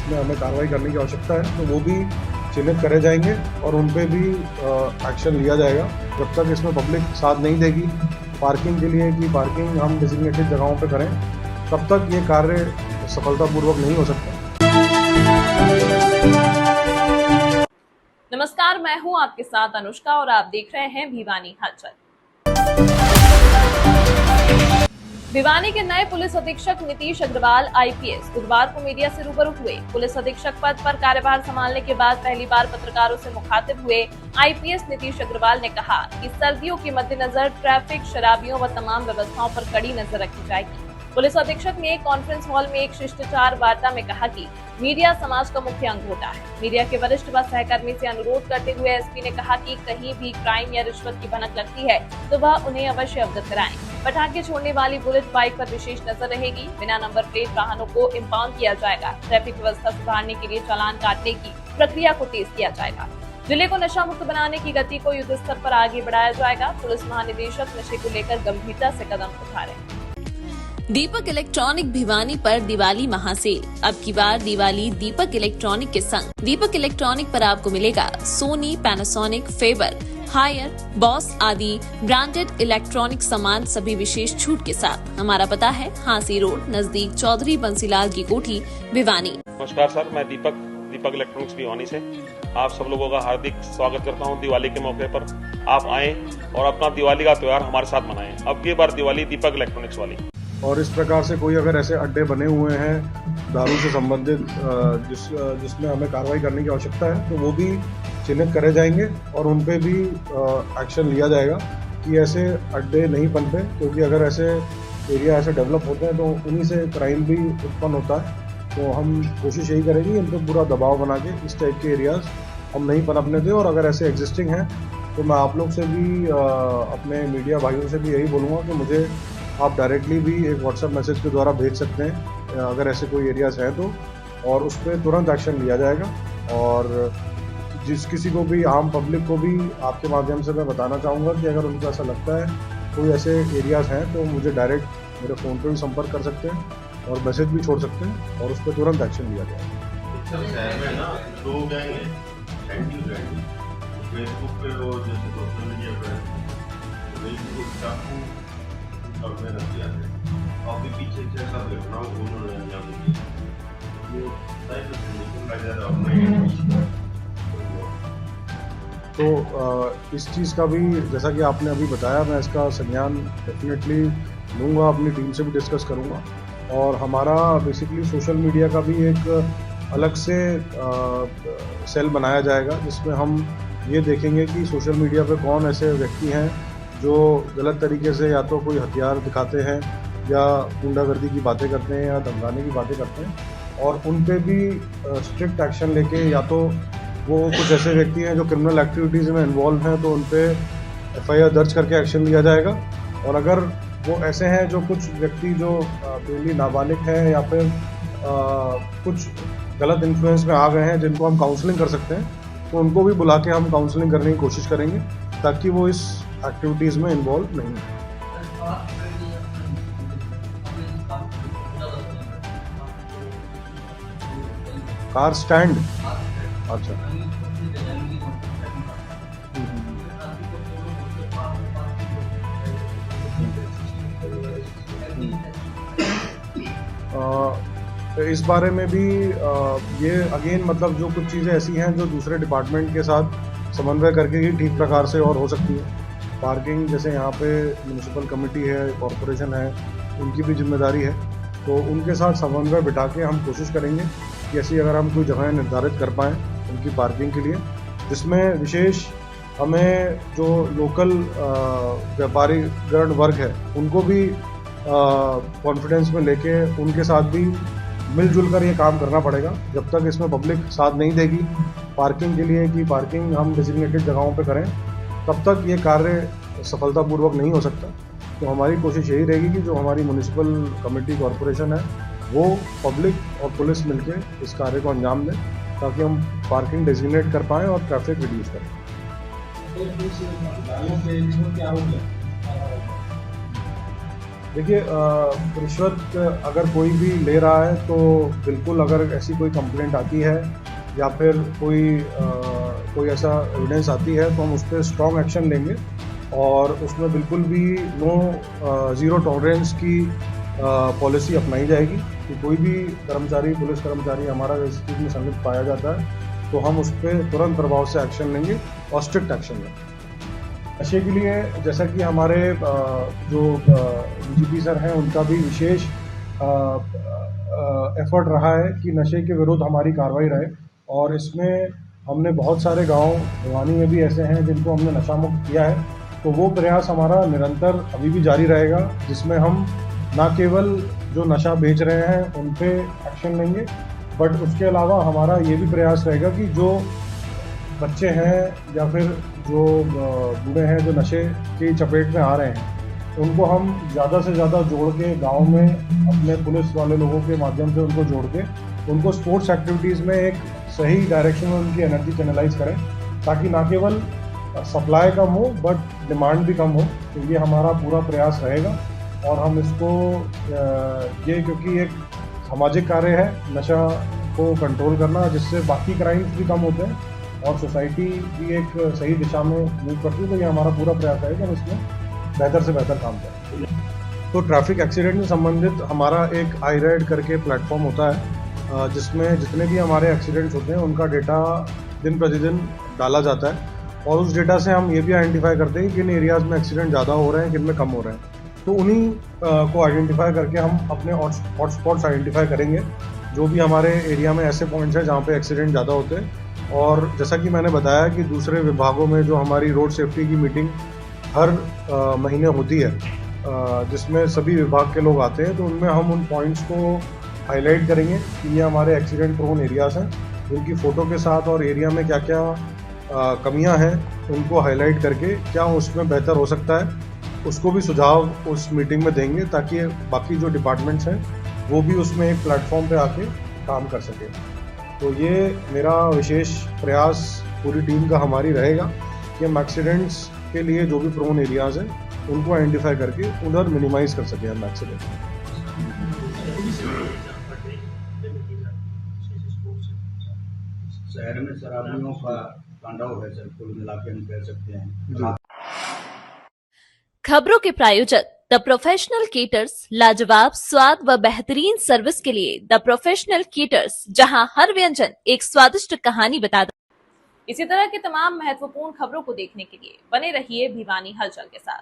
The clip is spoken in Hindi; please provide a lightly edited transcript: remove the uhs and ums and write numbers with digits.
जिसमें हमें कार्रवाई करने की आवश्यकता है तो वो भी चिन्हित करे जाएंगे और उन पे भी एक्शन लिया जाएगा। जब तक इसमें पब्लिक साथ नहीं देगी पार्किंग के लिए कि पार्किंग हम डेजिग्नेटेड जगहों पे करें, तब तक ये कार्य सफलतापूर्वक नहीं हो सकता। नमस्कार, मैं हूं आपके साथ अनुष्का और आप देख रहे हैं भिवानी हलचल। भिवानी के नए पुलिस अधीक्षक नीतीश अग्रवाल आईपीएस बुधवार को मीडिया से रूबरू हुए। पुलिस अधीक्षक पद पर कार्यभार संभालने के बाद पहली बार पत्रकारों से मुखातिब हुए आईपीएस नीतीश अग्रवाल ने कहा कि सर्दियों के मद्देनजर ट्रैफिक, शराबियों व तमाम व्यवस्थाओं पर कड़ी नजर रखी जाएगी। पुलिस अधीक्षक ने एक कॉन्फ्रेंस हॉल में एक शिष्टाचार वार्ता में कहा कि मीडिया समाज का मुख्य अंग होता है। मीडिया के वरिष्ठ व सहकर्मी से अनुरोध करते हुए एसपी ने कहा कि कहीं भी क्राइम या रिश्वत की भनक लगती है तो वह उन्हें अवश्य अवगत कराएं। पटाखे छोड़ने वाली बुलेट बाइक पर विशेष नजर रहेगी। बिना नंबर प्लेट वाहनों को इम्पाउंड किया जाएगा। ट्रैफिक व्यवस्था सुधारने के लिए चालान काटने की प्रक्रिया को तेज किया जाएगा। जिले को नशा मुक्त बनाने की गति को युद्ध स्तर पर आगे बढ़ाया जाएगा। पुलिस महानिदेशक नशे को लेकर गंभीरता से कदम उठा रहे हैं। दीपक इलेक्ट्रॉनिक भिवानी पर दिवाली महासेल। अब की बार दिवाली दीपक इलेक्ट्रॉनिक के संग। दीपक इलेक्ट्रॉनिक पर आपको मिलेगा Sony, Panasonic, Faber, Haier, Bosch आदि ब्रांडेड इलेक्ट्रॉनिक सामान सभी विशेष छूट के साथ। हमारा पता है हांसी रोड नजदीक चौधरी बंसीलाल की कोठी, भिवानी। नमस्कार सर, मैं दीपक इलेक्ट्रॉनिक्स भिवानी से आप सब लोगों का हार्दिक स्वागत करता हूं। दिवाली के मौके पर आप आएं और अपना दिवाली का त्योहार हमारे साथ मनाएं। अब की बार दिवाली दीपक इलेक्ट्रॉनिक्स वाली। और इस प्रकार से कोई अगर ऐसे अड्डे बने हुए हैं दारू से संबंधित जिसमें हमें कार्रवाई करने की आवश्यकता है तो वो भी चिन्हित करे जाएंगे और उन पे भी एक्शन लिया जाएगा कि ऐसे अड्डे नहीं बनते, क्योंकि अगर ऐसे एरिया ऐसे डेवलप होते हैं तो उन्हीं से क्राइम भी उत्पन्न होता है। तो हम कोशिश यही करेंगे इन पर पूरा दबाव बना के इस टाइप के एरियाज हम नहीं पनपने दें। और अगर ऐसे एग्जिस्टिंग हैं तो मैं आप लोग से भी अपने मीडिया भाइयों से भी यही बोलूँगा कि मुझे आप डायरेक्टली भी एक व्हाट्सएप मैसेज के द्वारा भेज सकते हैं अगर ऐसे कोई एरियाज हैं तो, और उस पर तुरंत एक्शन लिया जाएगा। और जिस किसी को भी, आम पब्लिक को भी आपके माध्यम से मैं बताना चाहूँगा कि अगर उनको ऐसा लगता है कोई ऐसे एरियाज हैं तो मुझे डायरेक्ट मेरे फ़ोन पर भी संपर्क कर सकते हैं और मैसेज भी छोड़ सकते हैं और उस पर तुरंत एक्शन लिया जाएगा। शहर में ना दो गैंग है, फेसबुक पे और जैसे सोशल मीडिया पे में रख दिया है और भी पीछे जैसा घटनाओं को उन्होंने अंजाम दिया। तो इस चीज़ का भी जैसा कि आपने अभी बताया, मैं इसका संज्ञान डेफिनेटली लूँगा, अपनी टीम से भी डिस्कस करूँगा। और हमारा बेसिकली सोशल मीडिया का भी एक अलग से सेल बनाया जाएगा जिसमें हम ये देखेंगे कि सोशल मीडिया पे कौन ऐसे व्यक्ति हैं जो गलत तरीके से या तो कोई हथियार दिखाते हैं या गुंडागर्दी की बातें करते हैं या धमकाने की बातें करते हैं, और उन पे भी स्ट्रिक्ट एक्शन लेके, या तो वो कुछ ऐसे व्यक्ति हैं जो क्रिमिनल एक्टिविटीज़ में इन्वॉल्व हैं तो उन पे एफआईआर दर्ज करके एक्शन लिया जाएगा। और अगर वो ऐसे हैं जो कुछ व्यक्ति जो प्योरली नाबालिग हैं या फिर कुछ गलत इन्फ्लुएंस में आ गए हैं जिनको हम काउंसलिंग कर सकते हैं, तो उनको भी बुला के हम काउंसलिंग करने की कोशिश करेंगे ताकि वो इस एक्टिविटीज़ में इन्वॉल्व नहीं है। कार स्टैंड, अच्छा, इस बारे में भी ये अगेन मतलब जो कुछ चीज़ें ऐसी हैं जो दूसरे डिपार्टमेंट के साथ समन्वय करके ही ठीक प्रकार से और हो सकती है। पार्किंग जैसे यहाँ पे म्यूनिसिपल कमेटी है, कॉरपोरेशन है, उनकी भी जिम्मेदारी है, तो उनके साथ समन्वय बिठा के हम कोशिश करेंगे कि ऐसी अगर हम कोई जगह निर्धारित कर पाएँ उनकी पार्किंग के लिए, जिसमें विशेष हमें जो लोकल व्यापारीगण वर्ग है उनको भी कॉन्फिडेंस में लेके उनके साथ भी मिलजुल कर ये काम करना पड़ेगा। जब तक इसमें पब्लिक साथ नहीं देगी पार्किंग के लिए कि पार्किंग हम डेजिग्नेटेड जगहों पे करें, तब तक ये कार्य सफलतापूर्वक नहीं हो सकता। तो हमारी कोशिश यही रहेगी कि जो हमारी म्यूनिसिपल कमेटी, कॉरपोरेशन है, वो पब्लिक और पुलिस मिलके इस कार्य को अंजाम दें ताकि हम पार्किंग डेजिग्नेट कर पाएँ और ट्रैफिक रिड्यूस करें। देखिए रिश्वत अगर कोई भी ले रहा है तो बिल्कुल, अगर ऐसी कोई कंप्लेंट आती है या फिर कोई ऐसा एविडेंस आती है तो हम उस पर स्ट्रॉन्ग एक्शन लेंगे और उसमें बिल्कुल भी ज़ीरो टॉलरेंस की पॉलिसी अपनाई जाएगी कि कोई भी कर्मचारी, पुलिस कर्मचारी हमारा इस चीज़ में संलिप्त पाया जाता है तो हम उस पर तुरंत प्रभाव से एक्शन लेंगे और स्ट्रिक्ट एक्शन लेंगे। नशे के लिए जैसा कि हमारे जो डीजीपी सर हैं उनका भी विशेष एफर्ट रहा है कि नशे के विरुद्ध हमारी कार्रवाई रहे और इसमें हमने बहुत सारे गांव भिवानी में भी ऐसे हैं जिनको हमने नशा मुक्त किया है, तो वो प्रयास हमारा निरंतर अभी भी जारी रहेगा जिसमें हम ना केवल जो नशा बेच रहे हैं उन पे एक्शन लेंगे बट उसके अलावा हमारा ये भी प्रयास रहेगा कि जो बच्चे हैं या फिर जो बूढ़े हैं जो नशे की चपेट में आ रहे हैं उनको हम ज़्यादा से ज़्यादा जोड़ के गांव में अपने पुलिस वाले लोगों के माध्यम से उनको जोड़ के उनको स्पोर्ट्स एक्टिविटीज़ में एक सही डायरेक्शन में उनकी एनर्जी चैनलाइज करें ताकि ना केवल सप्लाई कम हो बट डिमांड भी कम हो। तो ये हमारा पूरा प्रयास रहेगा और हम इसको ये क्योंकि एक सामाजिक कार्य है नशा को कंट्रोल करना जिससे बाकी क्राइम्स भी कम होते हैं और सोसाइटी भी एक सही दिशा में मूव करती है, तो ये हमारा पूरा प्रयास है कि हम इसमें बेहतर से बेहतर काम करें। तो ट्रैफिक एक्सीडेंट से संबंधित हमारा एक आई राइड करके प्लेटफॉर्म होता है जिसमें जितने भी हमारे एक्सीडेंट्स होते हैं उनका डेटा दिन प्रतिदिन डाला जाता है और उस डेटा से हम ये भी आइडेंटिफाई करते हैं कि किन एरियाज़ में एक्सीडेंट ज़्यादा हो रहे हैं, किन में कम हो रहे हैं। तो उन्हीं को आइडेंटिफाई करके हम अपने हॉटस्पॉट्स आइडेंटिफाई करेंगे जो भी हमारे एरिया में ऐसे पॉइंट्स हैं जहाँ पे एक्सीडेंट ज़्यादा होते हैं। और जैसा कि मैंने बताया कि दूसरे विभागों में जो हमारी रोड सेफ्टी की मीटिंग हर महीने होती है जिसमें सभी विभाग के लोग आते हैं, तो उनमें हम उन पॉइंट्स को हाईलाइट करेंगे कि ये हमारे एक्सीडेंट प्रोन एरियाज़ हैं, उनकी फ़ोटो के साथ और एरिया में क्या क्या कमियां हैं उनको हाईलाइट करके क्या उसमें बेहतर हो सकता है उसको भी सुझाव उस मीटिंग में देंगे ताकि बाकी जो डिपार्टमेंट्स हैं वो भी उसमें एक प्लेटफॉर्म पे आके काम कर सके। तो ये मेरा विशेष प्रयास पूरी टीम का हमारी रहेगा कि हम एक्सीडेंट्स के लिए जो भी प्रोन एरियाज़ हैं उनको आइडेंटिफाई करके उधर मिनिमाइज कर सकें हम एक्सीडेंट। शहर में शराबियों का तांडव है सर, कुल मिला के हम कह सकते हैं। खबरों के प्रायोजक द प्रोफेशनल केटर्स लाजवाब स्वाद व बेहतरीन सर्विस के लिए द प्रोफेशनल केटर्स, जहां हर व्यंजन एक स्वादिष्ट कहानी बताता। इसी तरह की तमाम महत्वपूर्ण खबरों को देखने के लिए बने रहिए भिवानी हलचल के साथ।